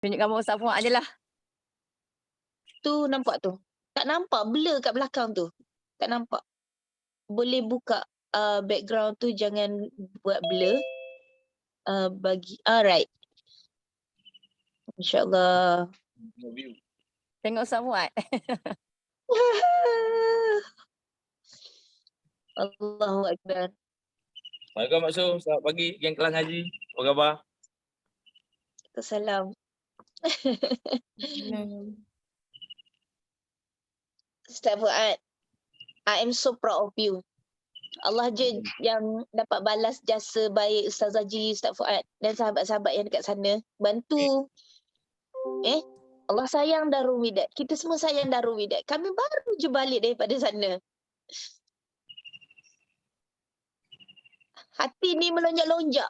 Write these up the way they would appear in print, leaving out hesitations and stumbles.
Tunjuk gambar Ustaz Fuad je lah. Tu nampak tu? Tak nampak, blur kat belakang tu. Tak nampak. Boleh buka background tu, jangan buat blur. Right. InsyaAllah. Tengok Ustaz Fuad. Allahu Akbar. Assalamualaikum Mak Su. Selamat pagi geng Kelang Haji. Apa khabar? Salam. Ustaz Fuad, I am so proud of you. Allah je yang dapat balas jasa baik Ustaz Haji, Ustaz Fuad dan sahabat-sahabat yang dekat sana. Bantu. Allah sayang Darul Widat. Kita semua sayang Darul Widat. Kami baru je balik daripada sana. Hati ni melonjak-lonjak.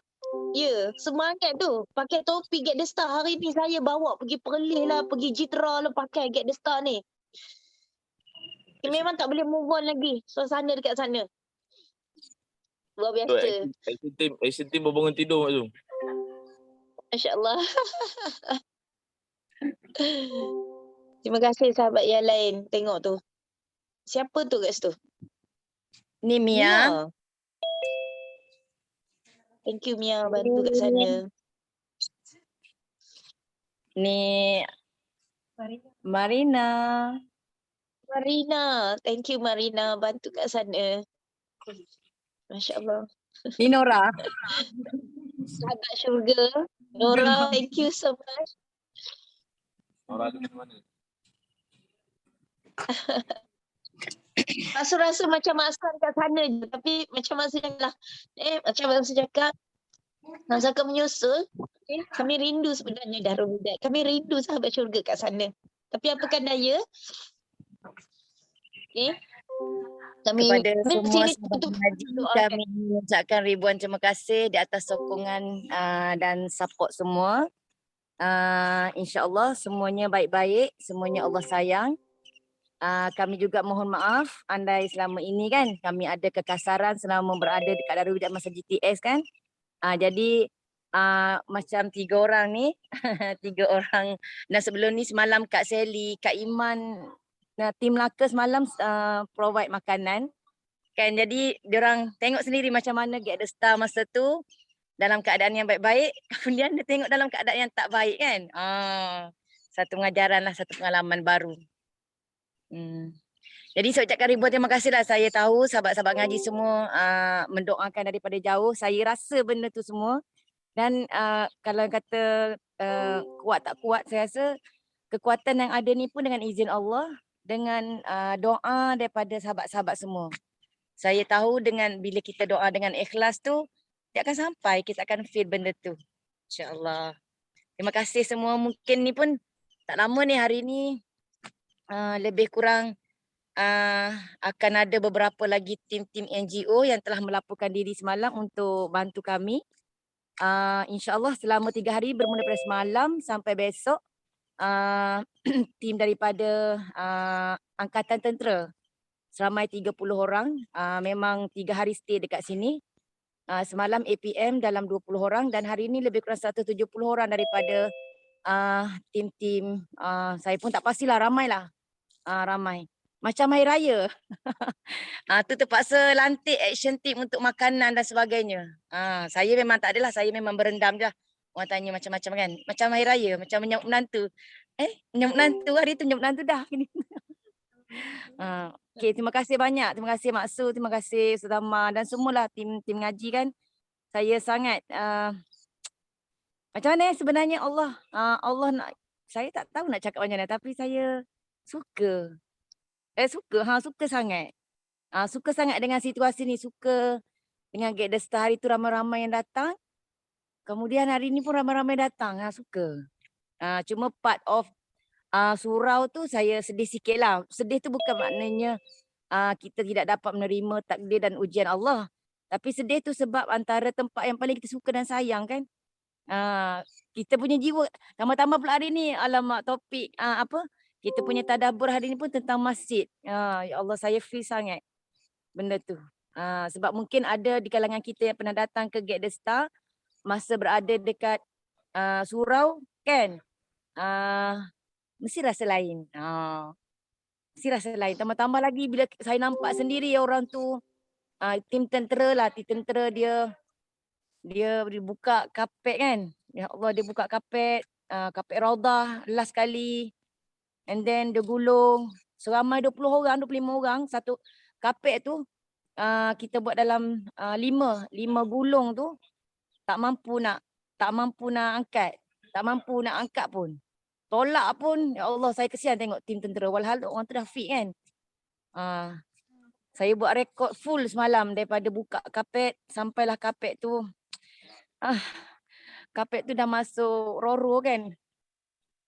Ya, semangat tu. Pakai topi Get The Star. Hari ni saya bawa pergi Perlis lah, pergi Jitra lah pakai Get The Star ni. Memang tak boleh move on lagi suasana dekat sana. Luar biasa. Action team berbangun tidur Mak Su. Masya Allah. Terima kasih sahabat yang lain. Tengok tu. Siapa tu kat situ? Ni Mia. Thank you Mia, bantu kat sana. Ni Marina. Marina. Thank you Marina, bantu kat sana. Masya Allah. Ni Nora. Sahabat syurga. Nora, thank you so much. Nora tu mana? Rasa-rasa macam Aslan kat sana je. Tapi macam masa cakap, macam masa cakap, masa akan menyusul, kami rindu sebenarnya Darul Widat. Kami rindu sahabat syurga kat sana. Tapi apakan daya, kami kepada semua sini sahabat untuk Haji, kami mengucapkan ribuan terima kasih di atas sokongan dan support semua. InsyaAllah semuanya baik-baik, semuanya Allah sayang. Kami juga mohon maaf andai selama ini kan kami ada kekasaran selama berada dekat Darul Widat masa GTS kan. Jadi macam 3 orang ni, 3 orang. Dan sebelum ni semalam Kak Sally, Kak Iman, tim Melaka semalam provide makanan. Kan jadi diorang tengok sendiri macam mana Get The Star masa tu dalam keadaan yang baik-baik, kemudian dia tengok dalam keadaan yang tak baik kan. Satu pengajaran lah, satu pengalaman baru. Jadi saya ucapkan ribuan terima kasih lah. Saya tahu sahabat-sahabat ngaji semua mendoakan daripada jauh. Saya rasa benda tu semua. Dan kalau kata kuat tak kuat, saya rasa kekuatan yang ada ni pun dengan izin Allah, dengan doa daripada sahabat-sahabat semua. Saya tahu dengan bila kita doa dengan ikhlas tu, dia akan sampai, kita akan feel benda tu. InsyaAllah. Terima kasih semua. Mungkin ni pun tak lama ni, hari ni lebih kurang akan ada beberapa lagi tim-tim NGO yang telah melaporkan diri semalam untuk bantu kami. InsyaAllah selama 3 hari bermula daripada semalam sampai besok, tim daripada Angkatan Tentera seramai 30 orang memang 3 hari stay dekat sini. Semalam APM dalam 20 orang dan hari ini lebih kurang 170 orang daripada tim-tim. Saya pun tak pastilah, ramai lah. Ramai. Macam hari raya. Tu terpaksa lantik action team untuk makanan dan sebagainya. Saya memang tak adalah, saya memang berendam je. Orang tanya macam-macam kan. Macam hari raya, macam menyambut menantu. Menyambut menantu, hari tu menyambut menantu dah. Okay, terima kasih banyak. Terima kasih Mak Su, terima kasih Ustaz Amar dan semualah tim ngaji kan. Saya sangat macam mana sebenarnya Allah nak, saya tak tahu nak cakap macam mana tapi saya suka. Suka sangat. Suka sangat dengan situasi ni, suka dengan Get The Star. Hari tu ramai-ramai yang datang. Kemudian hari ni pun ramai-ramai datang. Suka. Cuma part of surau tu saya sedih sikit lah. Sedih tu bukan maknanya kita tidak dapat menerima takdir dan ujian Allah. Tapi sedih tu sebab antara tempat yang paling kita suka dan sayang kan. Kita punya jiwa. Tambah-tambah pula hari ni, alamak topik kita punya tadabbur hari ni pun tentang masjid. Ya Allah, saya feel sangat benda tu. Sebab mungkin ada di kalangan kita yang pernah datang ke Get The Star masa berada dekat surau kan. mesti rasa lain. Mesti rasa lain. Tambah-tambah lagi bila saya nampak sendiri orang tu, tim tentera lah, tim tentera dia buka kapet kan. Ya Allah, dia buka kapet, kapet raudah last kali. And then dia gulung seramai 20 orang, 25 orang satu kapet tu. Kita buat dalam 5 gulung tu tak mampu nak angkat. Tak mampu nak angkat pun. Tolak pun, ya Allah saya kesian tengok tim tentera. Walhal orang tu dah fit kan. Saya buat rekod full semalam daripada buka kapet sampailah kapet tu. Kapet tu dah masuk roro kan.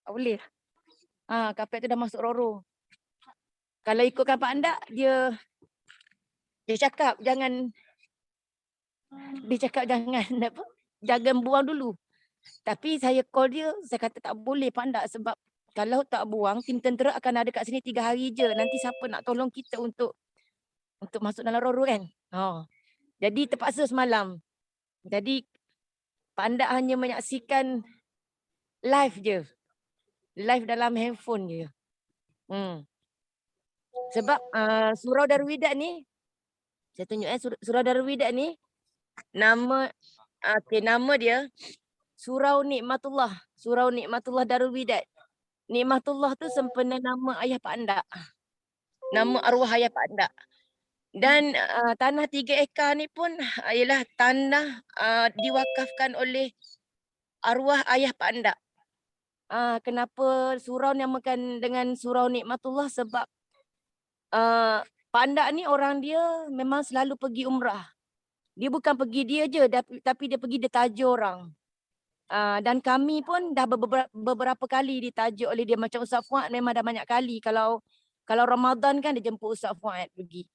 Tak boleh. Kapet tu dah masuk roro. Kalau ikutkan Pak Andak, dia cakap jangan apa? Jangan buang dulu. Tapi saya call dia, saya kata tak boleh Pak Andak sebab kalau tak buang, tim tentera akan ada kat sini 3 hari je. Nanti siapa nak tolong kita untuk masuk dalam roro kan. Jadi terpaksa semalam. Jadi Pak Andak hanya menyaksikan live je. Live dalam handphone je. Sebab Surau Darul Widat ni, saya tunjuk Surau Darul Widat ni, nama dia Surau Nikmatullah. Surau Nikmatullah Darul Widat. Nikmatullah tu sempena nama ayah Pak Andak. Nama arwah ayah Pak Andak. Dan tanah 3 ekar ni pun ialah tanah diwakafkan oleh arwah ayah Pak Andak. Kenapa surau namakan dengan Surau Nikmatullah sebab Pak Andak ni orang dia memang selalu pergi umrah. Dia bukan pergi dia je tapi dia pergi dia tajuk orang. Dan kami pun dah beberapa kali ditajuk oleh dia. Macam Ustaz Fuad memang dah banyak kali. Kalau Ramadan kan dia jemput Ustaz Fuad pergi.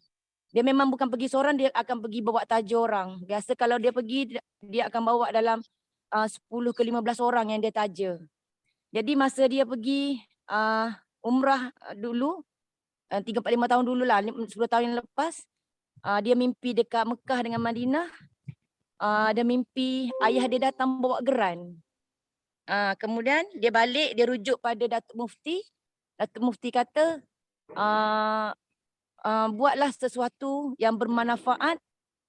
Dia memang bukan pergi seorang, dia akan pergi bawa tajuk orang. Biasa kalau dia pergi, dia akan bawa dalam 10 ke 15 orang yang dia taja. Jadi masa dia pergi umrah dulu, 3-4-5 tahun dulu lah, 10 tahun yang lepas, dia mimpi dekat Mekah dengan Madinah. Dia mimpi ayah dia datang bawa geran. Kemudian dia balik, dia rujuk pada Datuk Mufti. Datuk Mufti kata, buatlah sesuatu yang bermanfaat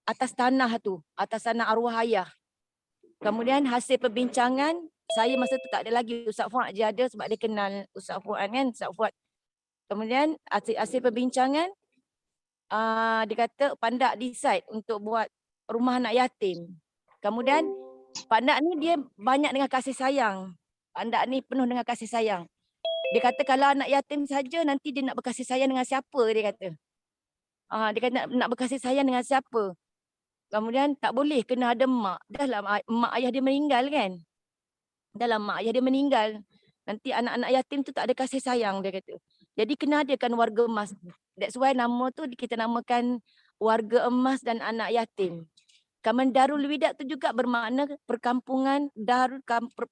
atas tanah tu, atas tanah arwah ayah. Kemudian hasil perbincangan, saya masa tu tak ada lagi, Ustaz Fuad je ada sebab dia kenal Ustaz Fuad kan, Ustaz Fuad. Kemudian hasil perbincangan, dia kata Pak Andak decide untuk buat rumah anak yatim. Kemudian Pak Andak ni dia banyak dengan kasih sayang. Pak Andak ni penuh dengan kasih sayang. Dia kata kalau anak yatim saja nanti dia nak berkasih sayang dengan siapa, dia kata. Dia kata nak berkasih sayang dengan siapa. Kemudian tak boleh kena ada mak. Dah lah mak ayah dia meninggal kan. Dah lah mak ayah dia meninggal. Nanti anak-anak yatim tu tak ada kasih sayang, dia kata. Jadi kena adakan warga emas. That's why nama tu kita namakan warga emas dan anak yatim. Kaman Darul Widat tu juga bermakna perkampungan,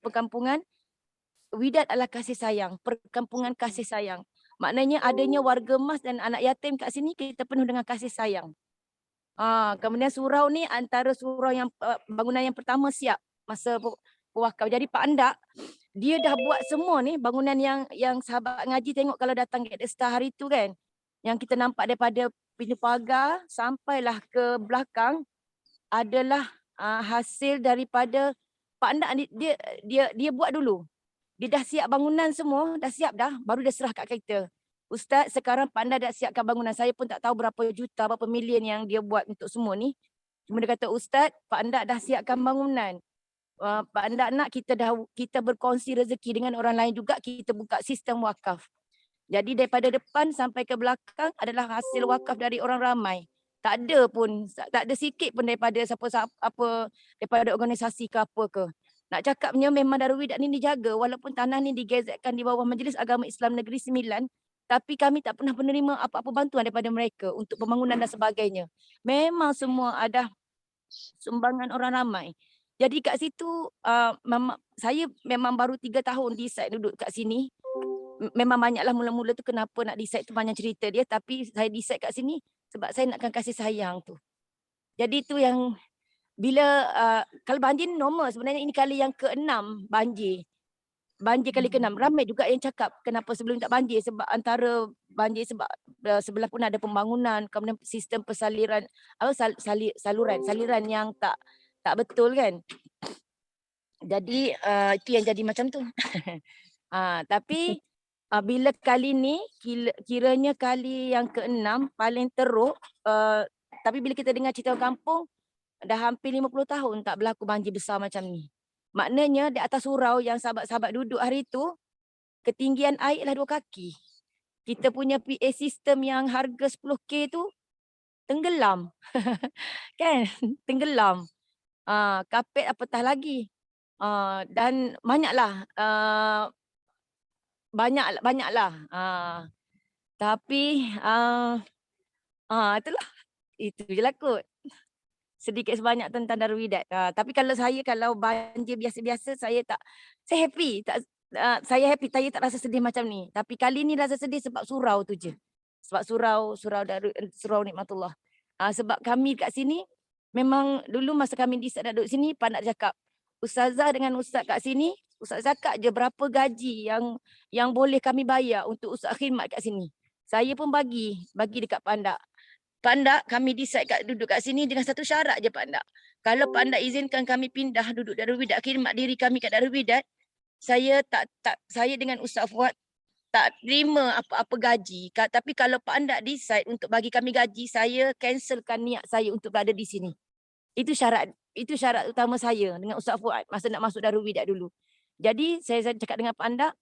perkampungan Widat adalah kasih sayang, perkampungan kasih sayang. Maknanya adanya warga emas dan anak yatim kat sini kita penuh dengan kasih sayang. Kemudian surau ni antara surau yang bangunan yang pertama siap masa pewakaf. Jadi Pak Andak dia dah buat semua ni bangunan yang sahabat ngaji tengok kalau datang ke Star hari tu kan. Yang kita nampak daripada pintu pagar sampailah ke belakang adalah hasil daripada Pak Andak ni, dia buat dulu. Dia dah siap bangunan semua, dah siap dah, baru dia serah kat kita. Ustaz, sekarang Pak Andak dah siapkan bangunan. Saya pun tak tahu berapa juta, berapa million yang dia buat untuk semua ni. Cuma dia kata, Ustaz, Pak Andak dah siapkan bangunan. Pak Andak nak kita berkongsi rezeki dengan orang lain juga, kita buka sistem wakaf. Jadi daripada depan sampai ke belakang adalah hasil wakaf dari orang ramai. Tak ada sikit pun daripada daripada organisasi ke apa ke. Nak cakapnya memang Darul Widat ni dijaga walaupun tanah ni digazetkan di bawah Majlis Agama Islam Negeri Sembilan, tapi kami tak pernah menerima apa-apa bantuan daripada mereka untuk pembangunan dan sebagainya. Memang semua ada sumbangan orang ramai. Jadi kat situ saya memang baru 3 tahun decide duduk kat sini. Memang banyaklah mula-mula tu kenapa nak decide tu banyak cerita dia, tapi saya decide kat sini sebab saya nakkan kasih sayang tu. Jadi tu yang bila kalau banjir normal sebenarnya ini kali yang ke-6 banjir. banjir kali ke-6. Ramai juga yang cakap kenapa sebelum tak banjir, sebab antara banjir sebab sebelah pun ada pembangunan, kemudian sistem persaliran saliran yang tak betul kan. Jadi itu yang jadi macam tu. Tapi bila kali ni kiranya kali yang ke-6 paling teruk, tapi bila kita dengar cerita kampung dah hampir 50 tahun tak berlaku banjir besar macam ni. Maknanya di atas surau yang sahabat-sahabat duduk hari tu, ketinggian air lah 2 kaki. Kita punya PA system yang harga 10K tu tenggelam. Kan? Tenggelam. Kapet apatah lagi. Dan banyaklah. Tapi itulah. Itu je lah kot. Sedikit sebanyak tentang Darul Widat. Tapi kalau banjir biasa-biasa saya happy. Saya happy, saya tak rasa sedih macam ni. Tapi kali ni rasa sedih sebab surau tu je. Sebab surau Nikmatullah. Sebab kami kat sini, memang dulu masa kami duduk sini, Pandak cakap, Ustazah dengan Ustaz kat sini, Ustaz cakap je berapa gaji yang boleh kami bayar untuk Ustaz khidmat kat sini. Saya pun bagi dekat Pandak. Pandak kami decide duduk kat sini dengan satu syarat je Pandak. Kalau Pandak izinkan kami pindah duduk Darul Widat, khidmat diri kami kat Darul Widat, saya dengan Ustaz Fuad tak terima apa-apa gaji. Tapi kalau Pandak decide untuk bagi kami gaji, saya cancelkan niat saya untuk berada di sini. Itu syarat utama saya dengan Ustaz Fuad masa nak masuk Darul Widat dulu. Jadi saya cakap dengan Pandak,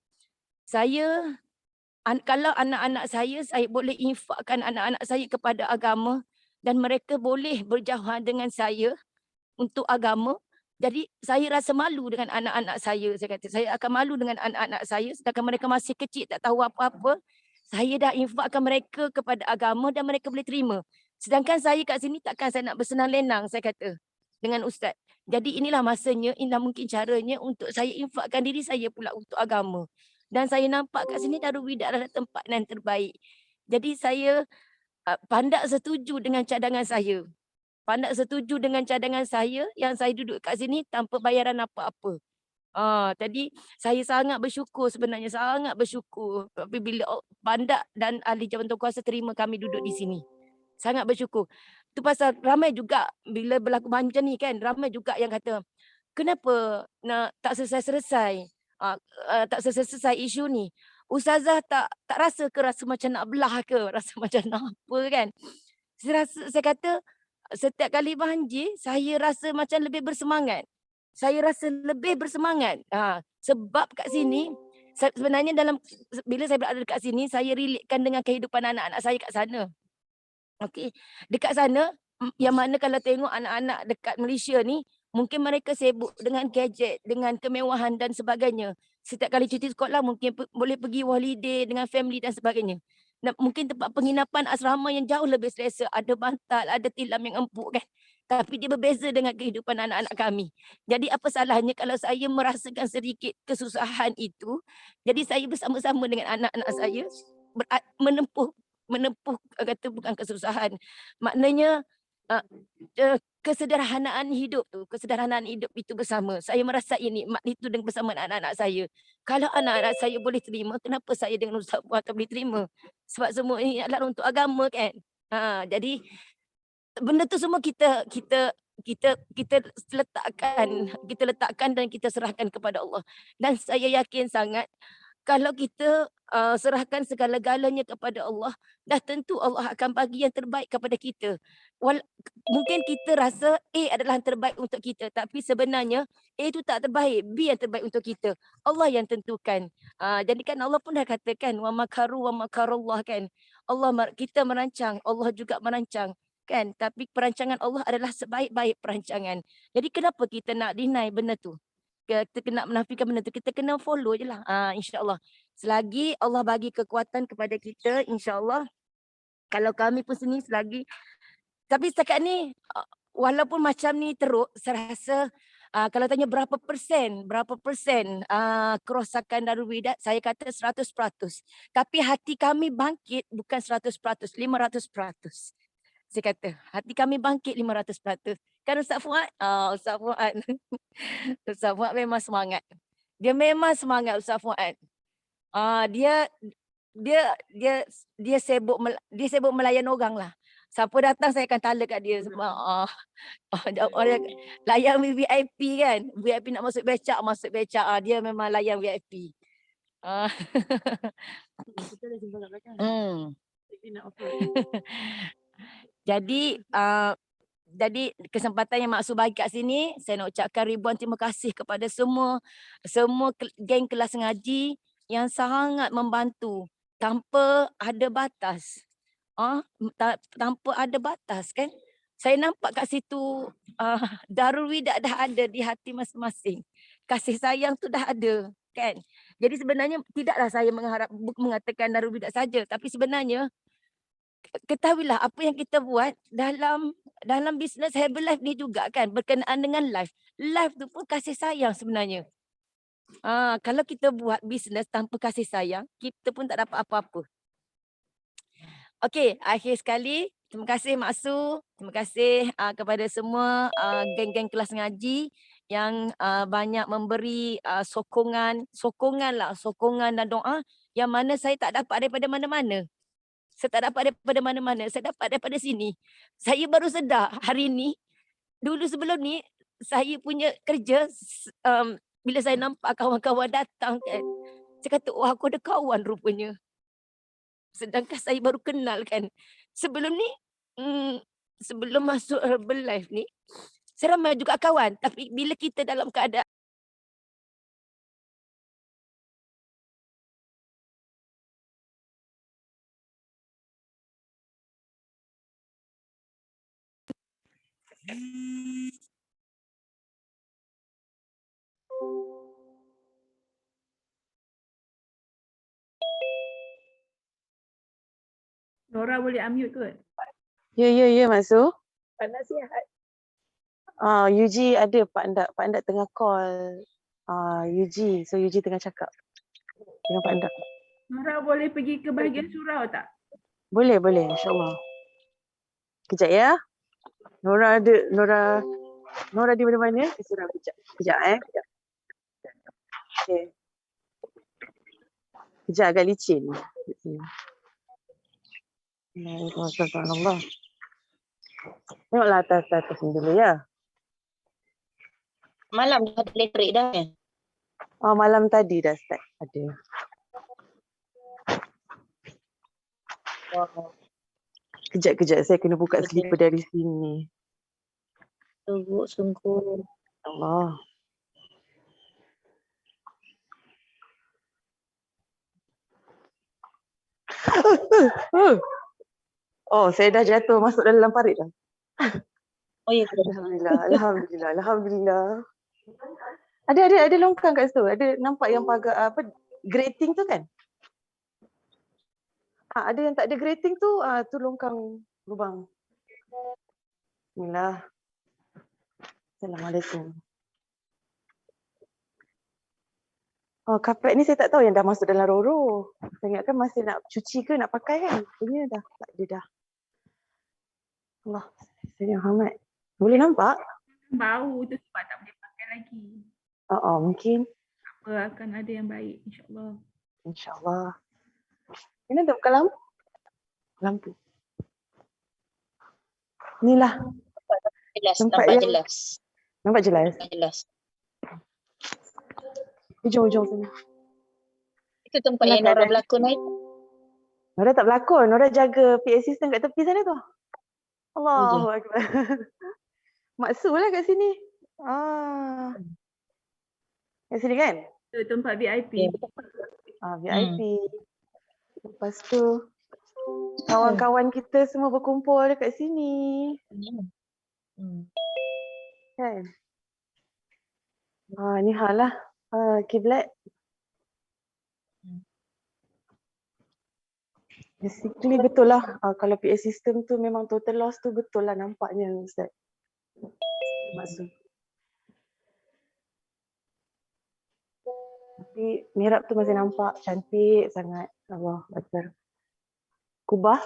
kalau anak-anak saya boleh infakkan anak-anak saya kepada agama dan mereka boleh berjauhan dengan saya untuk agama. Jadi saya rasa malu dengan anak-anak saya. Saya kata saya akan malu dengan anak-anak saya sedangkan mereka masih kecil tak tahu apa-apa. Saya dah infakkan mereka kepada agama dan mereka boleh terima. Sedangkan saya kat sini takkan saya nak bersenang lenang, saya kata dengan Ustaz. Jadi inilah masanya, inilah mungkin caranya untuk saya infakkan diri saya pula untuk agama. Dan saya nampak kat sini Darul Widat adalah tempat yang terbaik. Jadi saya Pandak setuju dengan cadangan saya. Pandak setuju dengan cadangan saya yang saya duduk kat sini tanpa bayaran apa-apa. Tadi saya sangat bersyukur sebenarnya, sangat bersyukur apabila Pandak dan ahli jabatan kuasa terima kami duduk di sini. Sangat bersyukur. Tu pasal ramai juga bila berlaku macam ni kan, ramai juga yang kata, kenapa tak selesai-selesai? Tak selesai isu ni. Ustazah tak rasa ke rasa macam nak belah ke, rasa macam nak apa kan. Saya kata setiap kali banjir saya rasa macam lebih bersemangat. Saya rasa lebih bersemangat. Sebab kat sini sebenarnya bila saya berada dekat sini saya relatekan dengan kehidupan anak-anak saya kat sana. Okey. Dekat sana yang mana kalau tengok anak-anak dekat Malaysia ni mungkin mereka sibuk dengan gadget, dengan kemewahan dan sebagainya. Setiap kali cuti sekolah mungkin boleh pergi holiday dengan family dan sebagainya. Dan mungkin tempat penginapan asrama yang jauh lebih selesa. Ada bantal, ada tilam yang empuk kan. Tapi dia berbeza dengan kehidupan anak-anak kami. Jadi apa salahnya kalau saya merasakan sedikit kesusahan itu. Jadi saya bersama-sama dengan anak-anak saya menempuh kata bukan kesusahan. Maknanya kesederhanaan hidup itu bersama. Saya merasai nikmat itu dengan bersama anak-anak saya. Kalau anak-anak saya boleh terima, kenapa saya dengan Ustaz Fuad tak boleh terima? Sebab semua ini adalah untuk agama kan. Jadi benda tu semua kita letakkan dan kita serahkan kepada Allah. Dan saya yakin sangat kalau kita serahkan segala-galanya kepada Allah, dah tentu Allah akan bagi yang terbaik kepada kita. Mungkin kita rasa A adalah yang terbaik untuk kita, tapi sebenarnya A itu tak terbaik, B yang terbaik untuk kita. Allah yang tentukan. Jadi kan Allah pun dah katakan, wa makaru wa makarullah kan. Kita merancang, Allah juga merancang. Kan? Tapi perancangan Allah adalah sebaik-baik perancangan. Jadi kenapa kita nak deny benda tu? Kita kena menafikan benda tu, kita kena follow je lah. InsyaAllah. Selagi Allah bagi kekuatan kepada kita, insyaAllah. Kalau kami pun sini selagi. Tapi setakat ni, walaupun macam ni teruk, saya rasa kalau tanya berapa persen kerosakan Darul Widat, saya kata 100%. Tapi hati kami bangkit bukan 100%, 500%. Saya kata, hati kami bangkit 500%. Kan Ustaz Fuad? Ustaz Fuad. Ustaz Fuad memang semangat. Dia memang semangat Ustaz Fuad. Dia dia dia dia sibuk melayan orang lah. Siapa datang saya akan tala kat dia sebab orang layan VIP kan. VIP nak masuk becak. Dia memang layan VIP. Ah. Hmm. Jadi kesempatan yang Mak Su bagi kat sini, saya nak ucapkan ribuan terima kasih kepada semua geng kelas ngaji yang sangat membantu tanpa ada batas. Tanpa ada batas kan. Saya nampak kat situ Darul Widak dah ada di hati masing-masing. Kasih sayang tu dah ada kan. Jadi sebenarnya tidaklah saya mengatakan Darul Widak saja, tapi sebenarnya ketahuilah apa yang kita buat dalam bisnes Herbalife ni juga kan berkenaan dengan life. Life tu pun kasih sayang sebenarnya. Kalau kita buat bisnes tanpa kasih sayang, kita pun tak dapat apa-apa. Okey, akhir sekali terima kasih Mak Su, terima kasih kepada semua geng-geng kelas ngaji yang banyak memberi sokongan dan doa yang mana saya tak dapat daripada mana-mana. Saya tak dapat daripada mana-mana, saya dapat daripada sini. Saya baru sedar hari ni, dulu sebelum ni, saya punya kerja, bila saya nampak kawan-kawan datang kan, saya kata, wah aku ada kawan rupanya. Sedangkan saya baru kenal kan. Sebelum ni, sebelum masuk Herbalife ni, saya ramai juga kawan. Tapi bila kita dalam keadaan Nora boleh unmute kot. Ya, Mak Su. nasihat. Yuji ada Pak Andak tengah call Yuji. So Yuji tengah cakap dengan Pak Andak. Nora boleh pergi ke bahagian surau tak? Boleh, insya-Allah. Kejap ya. Nora di mana-mana? Surau kejap. Kejap. Okey. Kejap agak licin. Subhanallah. Tengoklah atas ni dulu ya. Malam dah ada elektrik dah kan? Malam tadi dah start ada. Kejap saya kena buka slipper dari sini. Teruk sungguh. Allah. Saya dah jatuh masuk dalam parit dah. Oh ya. Alhamdulillah. Ada longkang kat situ. Ada nampak yang pagar grating tu kan? Ada yang tak ada grating tu, tu longkang lubang. Bismillah. Assalamualaikum. Kapet ni saya tak tahu yang dah masuk dalam roro. Saya ingatkan masih nak cuci ke nak pakai kan. Ini dah tak ada dah. Allah, Sayyidina Muhammad. Boleh nampak? Bau tu sebab tak boleh pakai lagi. Mungkin. Apa akan ada yang baik insya-Allah. InsyaAllah. Ini ada buka lampu? Lampu. Inilah. Nampak jelas. Ujung sana. Itu tempat yang Nora berlakon kan? Nora tak berlakon. Nora jaga PA system kat tepi sana tu. Allahu Akbar. Mak Su lah kat sini. Kat sini kan? Itu tempat VIP. VIP. Lepas tu kawan-kawan kita semua berkumpul dekat sini. Kan? Ni hal lah. Kiblat. Basically betul lah. Kalau PA system tu memang total loss tu betul lah nampaknya Ustaz. Maksud. Tapi mihrab tu masih nampak cantik sangat. Allah Akbar. Kubah.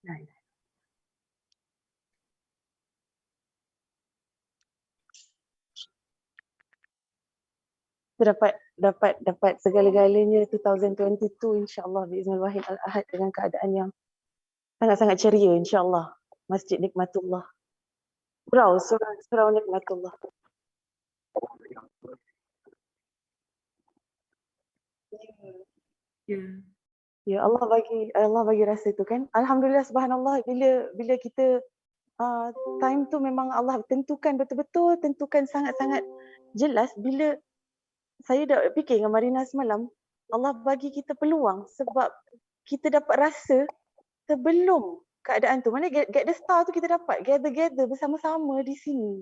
Nice. Kita dapat segala-galanya 2022 insya-Allah biiznil wahid al-ahad dengan keadaan yang sangat-sangat ceria insya-Allah. Masjid Nikmatullah. Surau Nikmatullah. Ya. Ya Allah bagi rasa tu kan. Alhamdulillah subhanallah bila kita time tu memang Allah tentukan betul-betul, tentukan sangat-sangat jelas bila saya dah fikir dengan Marina semalam, Allah bagi kita peluang sebab kita dapat rasa sebelum keadaan tu. Mana get the star tu kita dapat gather bersama-sama di sini.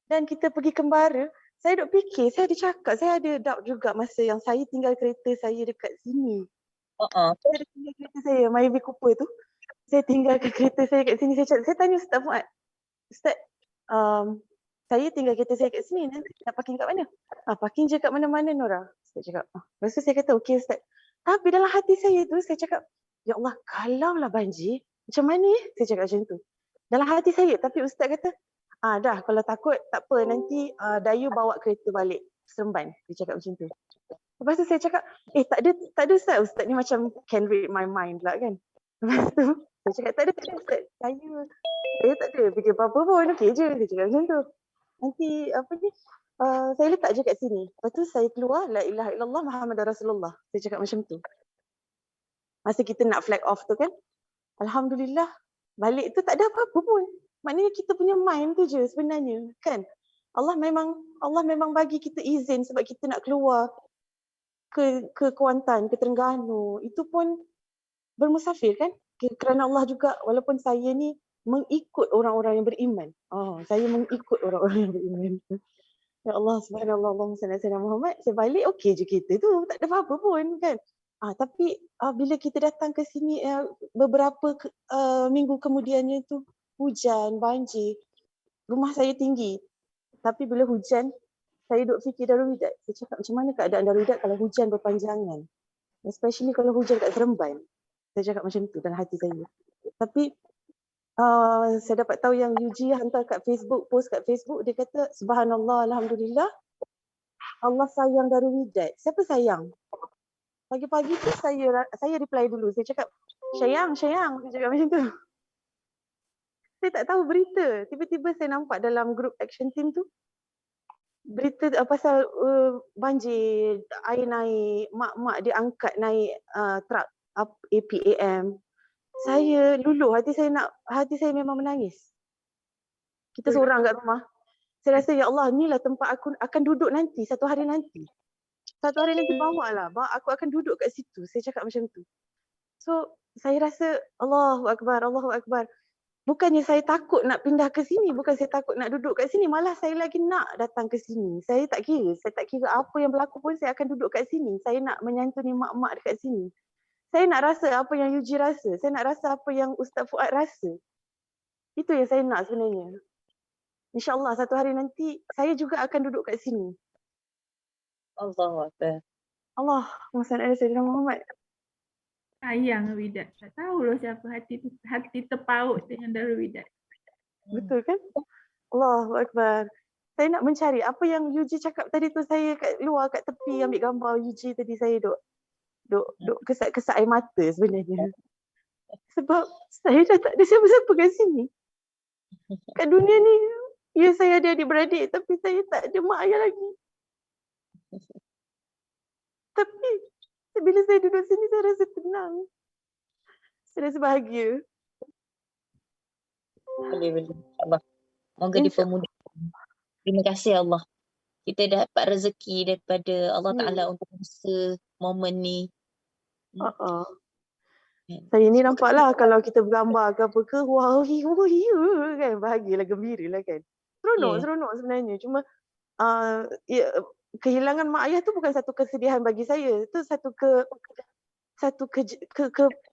Dan kita pergi kembara, saya duk fikir, saya ada cakap, saya ada doubt juga masa yang saya tinggal kereta saya dekat sini. Saya ada tinggal kereta saya, Myvi Cooper tu. Saya tinggalkan kereta saya kat sini, saya tanya Ustaz Fuad, Ustaz, saya tinggal kereta saya kat sini, nanti nak parking kat mana? Parking je kat mana-mana Nora. Saya cakap, lepas tu saya kata, okey Ustaz. Tapi dalam hati saya tu, saya cakap, ya Allah, kalaulah banjir, macam mana ya? Saya cakap macam tu. Dalam hati saya, tapi Ustaz kata, dah kalau takut, tak apa, nanti Dayu bawa kereta balik Seremban. Dia cakap macam tu. Lepas tu saya cakap, tak ada Ustaz. Ustaz ni macam can read my mind pula kan. Lepas tu, saya cakap, tak ada Ustaz. Saya tak ada fikir apa-apa pun, okey je. Dia cakap macam tu. Nanti saya letak je kat sini. Lepas tu saya keluar, la ilaha illallah Muhammadar Rasulullah. Saya cakap macam tu. Masa kita nak flag off tu kan, alhamdulillah, balik tu tak ada apa-apa pun. Maknanya kita punya mind tu je sebenarnya kan. Allah memang bagi kita izin sebab kita nak keluar ke Kuantan, ke Terengganu. Itu pun bermusafir kan. Kerana Allah juga, walaupun saya ni mengikut orang-orang yang beriman. Saya mengikut orang-orang yang beriman. Ya Allah subhanallah, Allahumma salli ala sayyidina Muhammad. Saya balik okey je kita tu, tak ada apa-apa pun kan. Tapi bila kita datang ke sini beberapa minggu kemudiannya tu hujan, banjir. Rumah saya tinggi. Tapi bila hujan, saya duk fikir Darul Widat. Saya cakap macam mana keadaan Darul Widat kalau hujan berpanjangan. Especially kalau hujan kat Seremban. Saya cakap macam tu dalam hati saya. Tapi saya dapat tahu yang UG hantar kat Facebook, post kat Facebook, dia kata subhanallah, alhamdulillah, Allah sayang Darul Widat. Siapa sayang? Pagi-pagi tu saya reply dulu. Saya cakap, sayang. Saya cakap macam tu. Saya tak tahu berita. Tiba-tiba saya nampak dalam group action team tu, berita pasal banjir, air naik, mak-mak dia angkat naik truk APAM. Saya luluh, hati saya memang menangis. Kita seorang kat rumah. Saya rasa, ya Allah, inilah tempat aku akan duduk nanti, satu hari nanti. Satu hari nanti bawa aku akan duduk kat situ. Saya cakap macam tu. So, saya rasa Allahu Akbar, Allahu Akbar. Bukannya saya takut nak pindah ke sini, bukan saya takut nak duduk kat sini, malah saya lagi nak datang ke sini. Saya tak kira apa yang berlaku pun saya akan duduk kat sini. Saya nak menyantuni mak-mak dekat sini. Saya nak rasa apa yang Yuji rasa, saya nak rasa apa yang Ustaz Fuad rasa. Itu yang saya nak sebenarnya. InsyaAllah satu hari nanti saya juga akan duduk kat sini. Allahu Akbar. Allah, Muhammad Sayyidina Muhammad. Sayang Widat. Tak tahu loh siapa hati terpaut dengan Darul Widat. Betul kan? Allahu Akbar. Saya nak mencari apa yang Yuji cakap tadi tu, saya kat luar kat tepi ambil gambar Yuji tadi, saya duk kesat-kesat air mata sebenarnya. Sebab saya dah tak ada siapa-siapa kat sini. Kat dunia ni, ya saya ada adik-beradik tapi saya tak ada mak ayah lagi. Tapi bila saya duduk sini saya rasa tenang. Saya rasa bahagia. Boleh. Allah. Moga dipermudahkan. Terima kasih Allah. Kita dapat rezeki daripada Allah Ta'ala untuk masa momen ni. Saya ni nampaklah kalau kita bergambar ke apa ke, wah kan, bahagialah, gembiralah kan. Seronok sebenarnya. Cuma kehilangan mak ayah tu bukan satu kesedihan bagi saya. Itu satu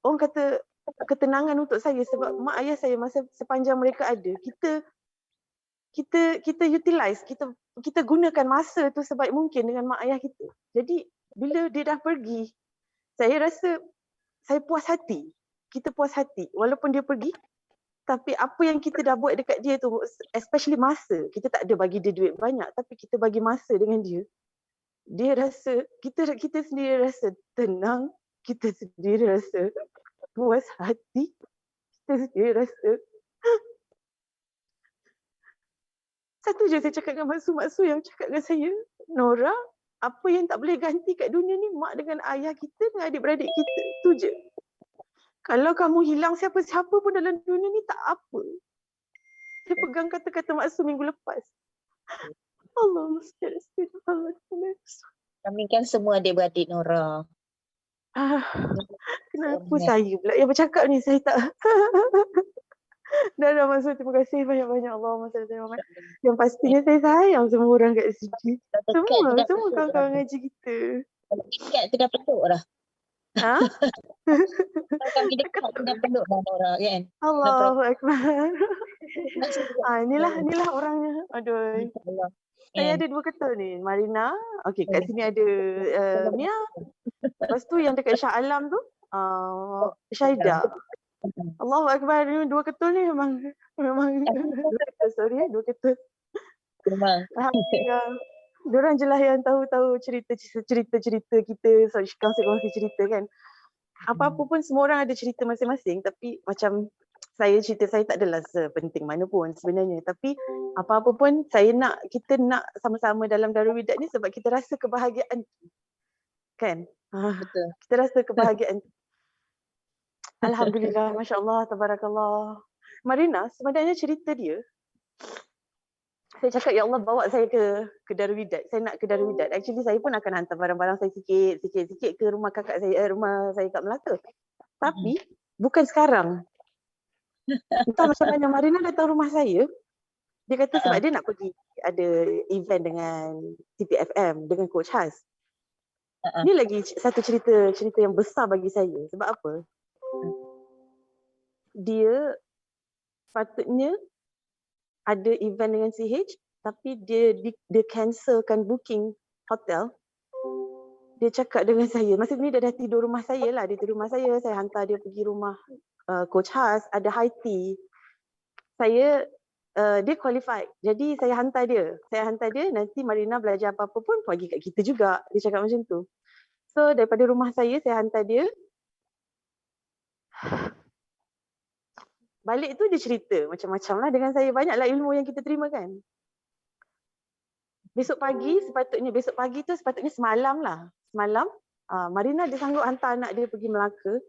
orang kata ketenangan untuk saya sebab mak ayah saya masa sepanjang mereka ada, kita utilize, kita gunakan masa tu sebaik mungkin dengan mak ayah kita. Jadi bila dia dah pergi, saya rasa saya puas hati. Kita puas hati walaupun dia pergi. Tapi apa yang kita dah buat dekat dia tu, especially masa, kita tak ada bagi dia duit banyak, tapi kita bagi masa dengan dia. Dia rasa, kita sendiri rasa tenang, kita sendiri rasa puas hati, kita sendiri rasa. Satu je saya cakap dengan maksu yang cakap dengan saya, Nora, apa yang tak boleh ganti kat dunia ni mak dengan ayah kita dengan adik-beradik kita. Tu je. Kalau kamu hilang siapa-siapa pun dalam dunia ni tak apa. Saya pegang kata-kata maksu minggu lepas. Allah Allahumma. Kami kan semua adik-beradik Nora. Kenapa saya pula yang bercakap ni? Saya tak. Dah masuk. Terima kasih banyak-banyak Allah. Yang pastinya saya sayang semua orang kat sini. Semua kawan-kawan ngaji kita. Dekat tu dah peluk dah. Ha? Kalau kami dekat tu dah peluk dah Nora kan. Allahu Akbar. Inilah orangnya. Aduh. Saya ada 2 ketul ni. Marina. Okey, kat sini ada Mia. Lepas tu yang dekat Shah Alam tu Syaida. Allahu Akbar. 2 ketul ni memang 2 ketul. Sorry, 2 ketul. Memang. Alhamdulillah. Diorang je lah yang tahu cerita-cerita kita. So, kongsi cerita kan. Apa-apa pun semua orang ada cerita masing-masing. Tapi macam cerita saya tak adalah sepenting mana pun sebenarnya. Tapi apa-apa pun kita nak sama-sama dalam Darul Widat ni sebab kita rasa kebahagiaan. Kan? Betul. Kita rasa kebahagiaan. Alhamdulillah, Masya Allah, Tabarakallah. Marina, sebenarnya cerita dia, saya cakap, ya Allah bawa saya ke Darul Widat. Saya nak ke Darul Widat. Actually saya pun akan hantar barang-barang saya sikit-sikit ke rumah kakak saya, rumah saya kat Melaka. Tapi bukan sekarang. Entah macam mana Marina datang rumah saya. Dia kata sebab dia nak pergi ada event dengan TPFM dengan Coach Has. Ni lagi satu cerita yang besar bagi saya. Sebab apa? Dia patutnya ada event dengan CH tapi dia cancelkan booking hotel. Dia cakap dengan saya, masa ni dia dah tidur rumah saya lah. Dia tidur rumah saya hantar dia pergi rumah Coach Has, ada high tea. Dia qualified. Jadi saya hantar dia. Nanti Marina belajar apa-apa pun pergi kat kita juga. Dia cakap macam tu. So daripada rumah saya hantar dia. Balik tu dia cerita macam-macam lah dengan saya. Banyaklah ilmu yang kita terima kan. Besok pagi tu sepatutnya semalam lah. Semalam Marina dia sanggup hantar anak dia pergi Melaka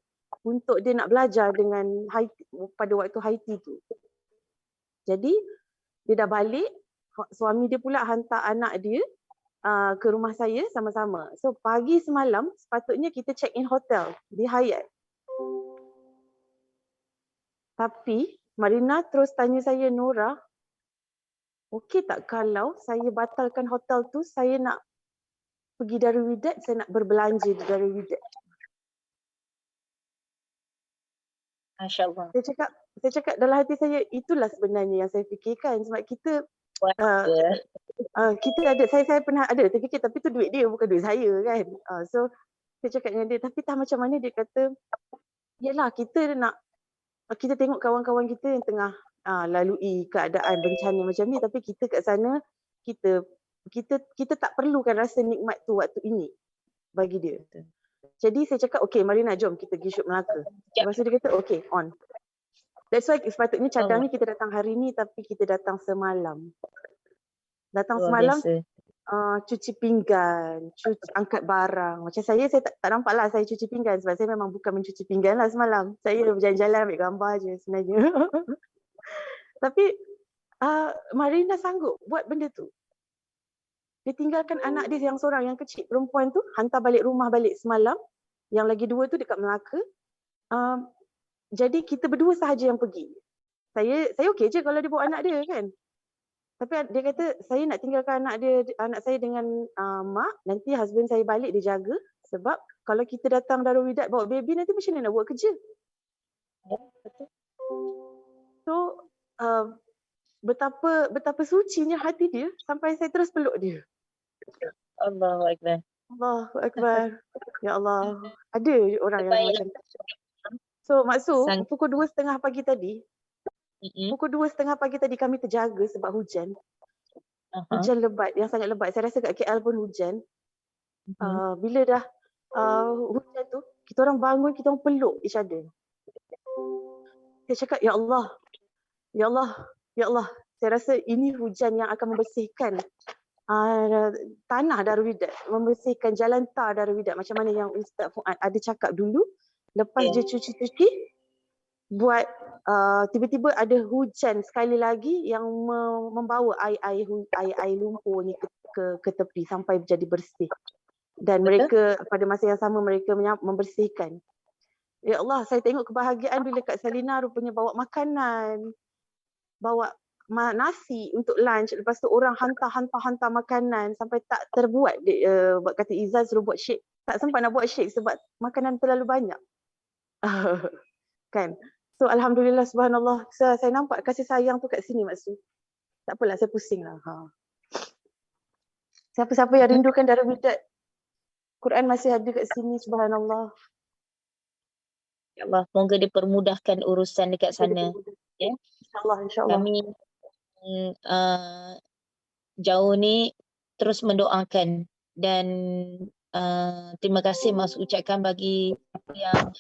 untuk dia nak belajar dengan pada waktu high tea tu. Jadi dia dah balik, suami dia pula hantar anak dia ke rumah saya sama-sama. So pagi semalam sepatutnya kita check in hotel di Hyatt. Tapi Marina terus tanya saya, Nora, okey tak kalau saya batalkan hotel tu, saya nak pergi Darul Widat, saya nak berbelanja di Darul Widat. Masya Allah. Saya cakap dalam hati saya, itulah sebenarnya yang saya fikirkan sebab kita kita ada, saya pernah ada terfikir tapi tu duit dia bukan duit saya kan. So saya cakap dengan dia, tapi tak macam mana, dia kata, yelah kita tengok kawan-kawan kita yang tengah lalui keadaan bencana macam ni, tapi kita kat sana kita tak perlukan rasa nikmat tu waktu ini bagi dia. Jadi saya cakap, okay Marina, jom kita pergi shoot Melaka. Lepas tu dia kata, okay, on. That's why sepatutnya cadang ni kita datang hari ni tapi kita datang semalam. Semalam, cuci pinggan, angkat barang. Macam saya tak nampak lah saya cuci pinggan sebab saya memang bukan mencuci pinggan lah semalam. Saya berjalan-jalan ambil gambar je sebenarnya. Tapi Marina sanggup buat benda tu. Dia tinggalkan anak dia yang seorang, yang kecil, perempuan tu, hantar balik rumah balik semalam. Yang lagi 2 tu dekat Melaka. Jadi kita berdua sahaja yang pergi. Saya okey je kalau dia bawa anak dia kan. Tapi dia kata saya nak tinggalkan anak saya dengan mak, nanti husband saya balik dia jaga sebab kalau kita datang Darul Widat bawa baby nanti macam mana nak buat kerja. So betapa sucinya hati dia sampai saya terus peluk dia. Allahu Akbar. Allahu Akbar. Ya Allah. Ada orang yang macam tu. So Maksud pukul 2.30 pagi tadi Pukul 2:30 pagi tadi kami terjaga sebab hujan. Aha. Hujan lebat, yang sangat lebat. Saya rasa kat KL pun hujan. Bila dah hujan tu, kita orang bangun, kita orang peluk each other. Saya cakap, Ya Allah, Ya Allah, Ya Allah. Saya rasa ini hujan yang akan membersihkan tanah Darul Widat, membersihkan jalan tar Darul Widat. Macam mana yang Ustaz Fuad ada cakap dulu, lepas dia cuci-cuci, buat tiba-tiba ada hujan sekali lagi yang membawa air lumpur ni ke tepi sampai jadi bersih. Dan mereka pada masa yang sama mereka membersihkan. Ya Allah, saya tengok kebahagiaan bila Kak Salina rupanya bawa makanan, bawa nasi untuk lunch. Lepas tu orang hantar makanan sampai tak terbuat. Buat kata Izzah suruh buat shake. Tak sempat nak buat shake sebab makanan terlalu banyak. Kan? So Alhamdulillah, subhanallah. Saya nampak kasih sayang tu kat sini Mak Su. Tak apalah, saya pusing lah. Siapa-siapa yang rindukan Darul Widat, Quran masih ada kat sini, subhanallah. Ya Allah, semoga dipermudahkan urusan dekat sana. Ya. InsyaAllah. Kami jauh ni terus mendoakan dan terima kasih Mas ucapkan bagi yang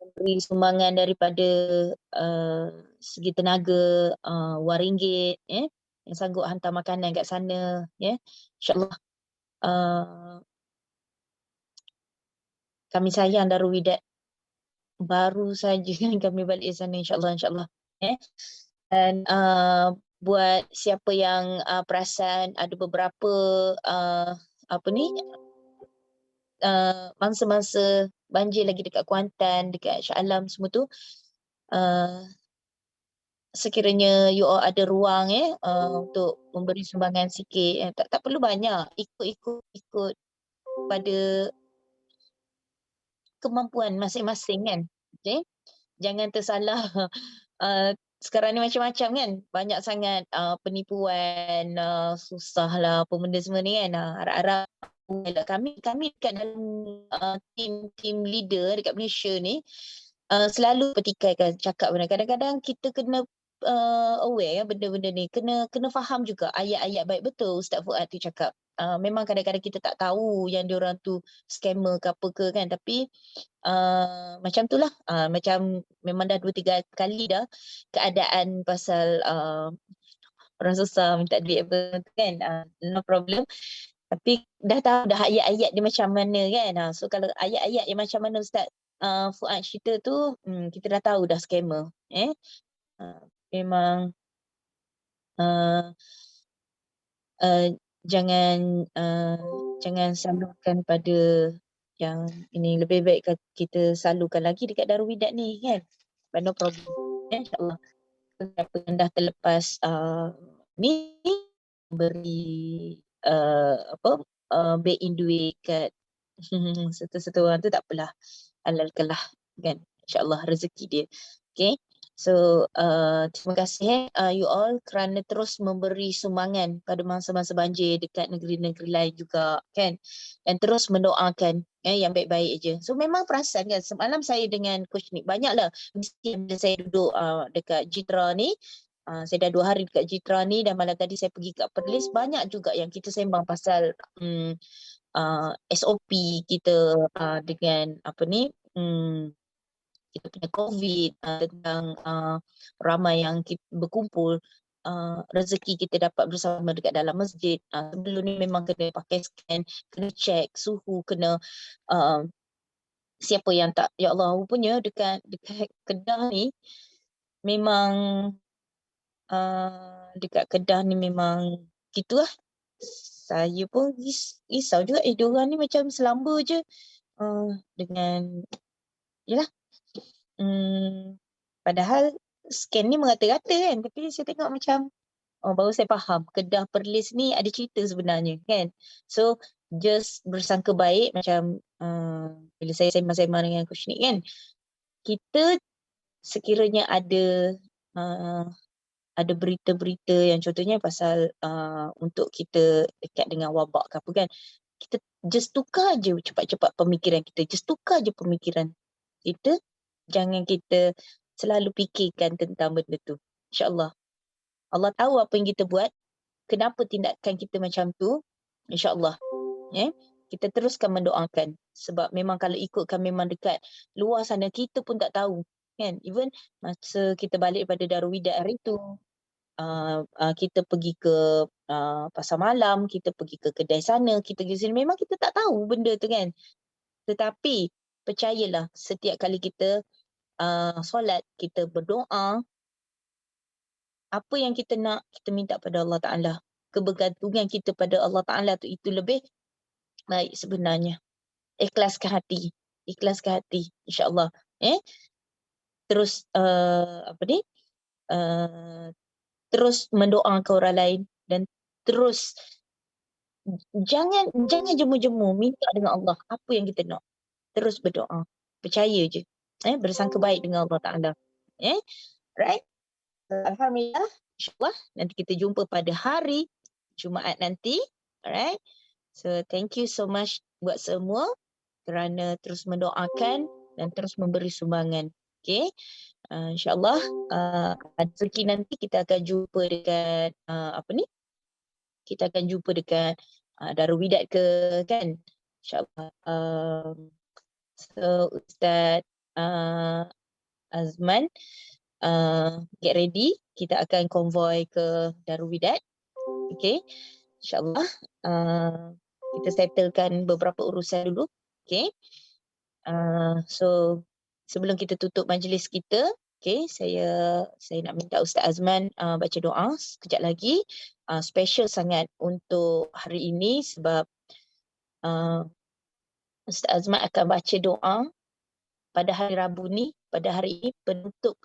memberi sumbangan daripada segi tenaga, wang ringgit, yang sanggup hantar makanan kat sana, InsyaAllah kami sayang Darul Widat. Baru saja kami balik sana, insyaAllah. Dan buat siapa yang perasan ada beberapa mangsa-mangsa banjir lagi dekat Kuantan, dekat Shah Alam semua tu, sekiranya you all ada ruang untuk memberi sumbangan sikit, tak perlu banyak, ikut pada kemampuan masing-masing kan. Okay? Jangan tersalah. Sekarang ni macam-macam kan, banyak sangat penipuan, susah lah apa benda semua ni kan. Harap-harap kami dekat dalam tim leader dekat Malaysia ni selalu petikaikan cakap benda. Kadang-kadang kita kena aware benda-benda ni, kena faham juga ayat-ayat baik. Betul Ustaz Fuad tu cakap. Memang kadang-kadang kita tak tahu yang diorang tu scammer ke apa ke kan, tapi macam tu lah, macam memang dah 2-3 kali dah keadaan pasal orang susah minta duit apa tu kan, no problem. Tapi dah tahu dah ayat-ayat dia macam mana kan. So kalau ayat-ayat yang macam mana Ustaz Fuad cerita tu, kita dah tahu dah scammer. Memang jangan salurkan pada yang ini. Lebih baik kita salurkan lagi dekat Darul Widat ni kan. But no problem. InsyaAllah. Siapa yang dah terlepas ni beri back in duit kat satu-satu orang tu, tak apalah, halalkanlah kan, insyaAllah rezeki dia. Okay, so terima kasih you all kerana terus memberi sumbangan pada masa-masa banjir dekat negeri-negeri lain juga kan, dan terus mendoakan yang baik-baik je. So memang perasan kan, semalam saya dengan Coach Nick banyaklah mesti bila saya duduk dekat Jitra ni, saya dah 2 hari dekat Jitra ni, dan malam tadi saya pergi kat Perlis, banyak juga yang kita sembang pasal SOP kita dengan kita punya COVID, tentang ramai yang berkumpul, rezeki kita dapat bersama dekat dalam masjid. Sebelum ni memang kena pakai scan, kena check suhu, kena siapa yang tak, ya Allah, rupanya dekat Kedah ni memang dekat Kedah ni memang gitulah. Saya pun risau juga, diorang ni macam selamba je dengan yelah. Padahal scan ni mengata-kata kan, tapi saya tengok macam baru saya faham Kedah Perlis ni ada cerita sebenarnya kan. So just bersangka baik, macam bila saya sembang-sembang dengan Coach Nick kan, kita sekiranya ada berita-berita yang contohnya pasal untuk kita dekat dengan wabak ke apa kan, kita just tukar je cepat-cepat pemikiran kita, just tukar je pemikiran kita. Jangan kita Selalu fikirkan tentang benda tu. InsyaAllah. Allah tahu apa yang kita buat, kenapa tindakan kita macam tu. InsyaAllah. Kita teruskan mendoakan. Sebab memang kalau ikutkan memang dekat luar sana, kita pun tak tahu. Kan? Even masa kita balik pada Darul Widat hari tu, kita pergi ke pasar malam, kita pergi ke kedai sana, kita pergi sini. Memang kita tak tahu benda tu kan. Tetapi percayalah, setiap kali kita solat, kita berdoa, apa yang kita nak, kita minta pada Allah Ta'ala. Kebergantungan kita pada Allah Ta'ala tu, itu lebih baik sebenarnya. Ikhlaskan hati. Ikhlaskan hati. InsyaAllah. Terus, terus mendoakan orang lain. Dan terus, jangan jemu-jemu. Minta dengan Allah apa yang kita nak. Terus berdoa. Percaya je. Bersangka baik dengan Allah Ta'ala. Right? Alhamdulillah. InsyaAllah. Nanti kita jumpa pada hari Jumaat nanti. Alright. So, thank you so much buat semua kerana terus mendoakan dan terus memberi sumbangan. Okay. InsyaAllah rezeki nanti kita akan jumpa dekat kita akan jumpa dekat Darul Widat ke kan. InsyaAllah. So Ustaz Azman, get ready. Kita akan konvoi ke Darul Widat. Okay. InsyaAllah. Kita settlekan beberapa urusan dulu. Okay. So sebelum kita tutup majlis kita, okay, saya nak minta Ustaz Azman baca doa sekejap lagi. Special sangat untuk hari ini sebab Ustaz Azman akan baca doa pada hari Rabu ni, pada hari ini penutup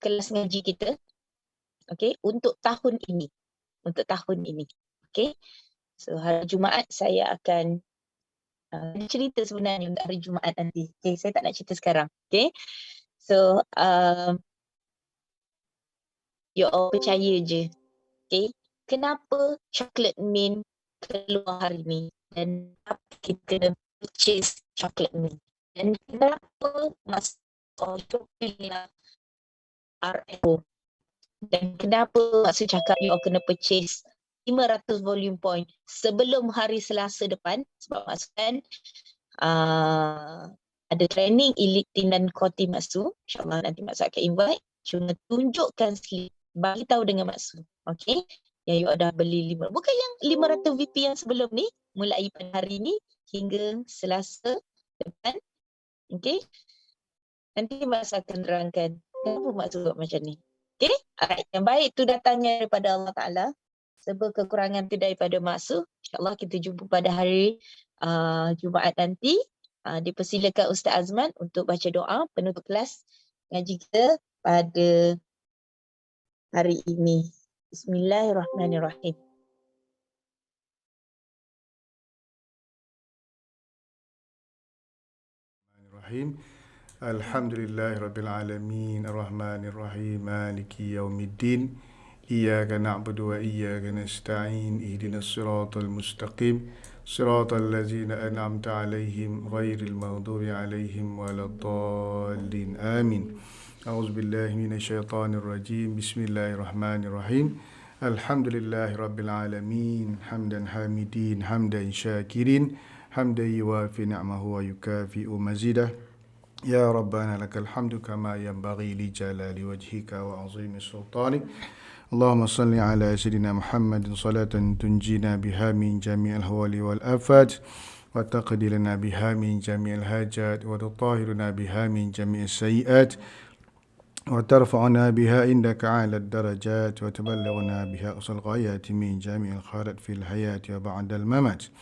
kelas ngaji kita. Okay, untuk tahun ini. Untuk tahun ini. Okay. So hari Jumaat saya akan cerita sebenarnya untuk hari Jumaat nanti. Okay, saya tak nak cerita sekarang. Okay. So, you all percaya je. Okay. Kenapa chocolate mint keluar hari ni? Dan kenapa kita kena purchase chocolate mint? Dan kenapa masuk shopping lah RFO? Dan kenapa maksud cakap you all kena purchase 500 volume point sebelum hari Selasa depan? Sebab maksudkan ada training elite dan koti Maksu. InsyaAllah nanti Maksu akan invite. Cuma tunjukkan slip. Bagi tahu dengan Maksu. Okay. Yang you dah beli 5. Bukan yang 500 VP yang sebelum ni. Mulai pada hari ni hingga Selasa depan. Okay. Nanti Maksu akan terangkan kenapa Maksu buat macam ni. Okay. Alright. Yang baik tu datangnya daripada Allah Ta'ala. Sebab kekurangan tu daripada Maksu. InsyaAllah kita jumpa pada hari Jumaat nanti. Dipersilakan Ustaz Azman untuk baca doa penutup kelas ngaji kita pada hari ini. Bismillahirrahmanirrahim. Alhamdulillahirabbil alamin arrahmanir rahim maliki yaumiddin iyyaka na'budu wa iyyaka nasta'in ihdinas siratal mustaqim siratal ladzina an'amta 'alaihim ghairil maghdubi 'alaihim waladdallin amin. A'udzubillahi minasyaitonir rajim. Bismillahirrahmanirrahim. Alhamdulillahirabbil alamin hamdan hamidin hamdan syakirin hamdan yuwafi ni'amahu wa yukafi'u mazidah. Ya Rabbana lakal hamdu kama yanbaghi li jalali wajhika wa azimi sultanik. Allahumma salli ala Sayyidina Muhammadin salatan tunjina biha min jami'al hawali wal afat wa taqdi lana biha min jami'al hajat wa tutahhiruna biha min jami'is sayyi'at wa tarfa'una biha indaka 'ala ad-darajat wa tuballighuna biha aqsal ghayati min jami'il khairat fil hayati wa ba'dal mamat.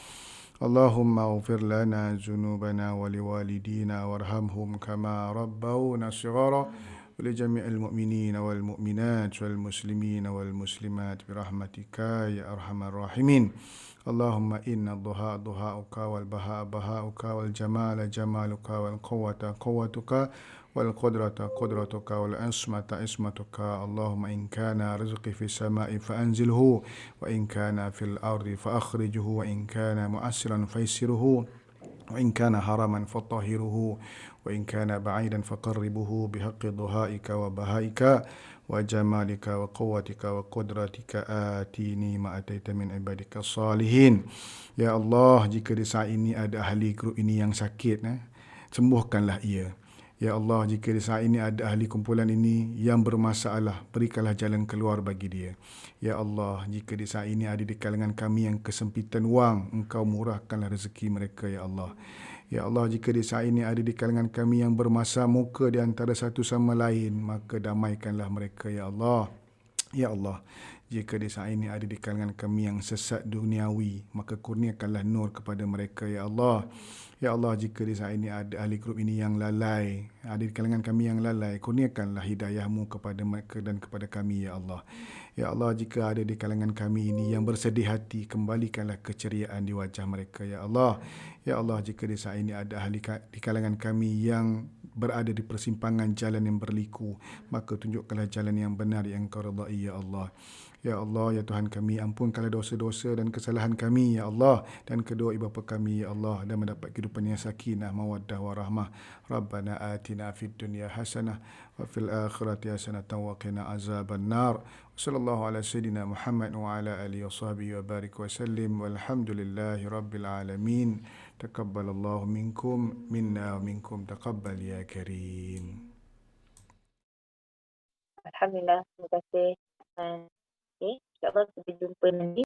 Allahumma ighfir lana dhunubana wa liwalidina warhamhum kama rabbawna shighara wa li jami'il mu'minina wal mu'minat wal muslimina wal muslimat bi rahmatika ya arhamar rahimin. Allahumma inna dhuha dhuhauka wal baha bahauka wal jamala jamaluka wal quwwata quwwatuka wal qudrata qudratuka wal ismata ismatuka. Allahumma in kana rizqi fi samai fa anzilhu wa in kana fil ardi fa akhrijhu wa in kana mu'assiran faisiruhu وإن كان حراما فطهره وإن كان بعيدا فقربه بحق ضهائك وبهائك وجمالك وقوتك وقدرتك آتيني ما أتيت من عبادك الصالحين. Ya Allah, jika di saat ini ada ahli grup ini yang sakit, sembuhkanlah ia. Ya Allah, jika di saat ini ada ahli kumpulan ini yang bermasalah, berikanlah jalan keluar bagi dia. Ya Allah, jika di saat ini ada di kalangan kami yang kesempitan wang, Engkau murahkanlah rezeki mereka, Ya Allah. Ya Allah, jika di saat ini ada di kalangan kami yang bermasa muka di antara satu sama lain, maka damaikanlah mereka, Ya Allah. Ya Allah, jika di saat ini ada di kalangan kami yang sesat duniawi, maka kurniakanlah nur kepada mereka, Ya Allah. Ya Allah, jika di saat ini ada ahli grup ini yang lalai, ada di kalangan kami yang lalai, kurniakanlah hidayah-Mu kepada mereka dan kepada kami, Ya Allah. Ya Allah, jika ada di kalangan kami ini yang bersedih hati, kembalikanlah keceriaan di wajah mereka, Ya Allah. Ya Allah, jika di saat ini ada ahli di kalangan kami yang berada di persimpangan jalan yang berliku, maka tunjukkanlah jalan yang benar yang Engkau redai, Ya Allah. Ya Allah, ya Tuhan kami, ampunkanlah dosa-dosa dan kesalahan kami, Ya Allah, dan kedua ibu bapa kami, Ya Allah, dan mendapat kehidupan yang sakinah, mawaddah, warahmah. Rabbana atina fid dunya hasanah wa fil akhirati hasanah wa qina azaban nar. Sallallahu ala sayyidina Muhammad wa ala alihi wa sahbihi wa barik wa sallim. Walhamdulillahi rabbil alamin. Taqabbalallahu minkum minna wa minkum taqabbal ya karim. Alhamdulillah, terima kasih. Okay, insyaAllah kita jumpa nanti.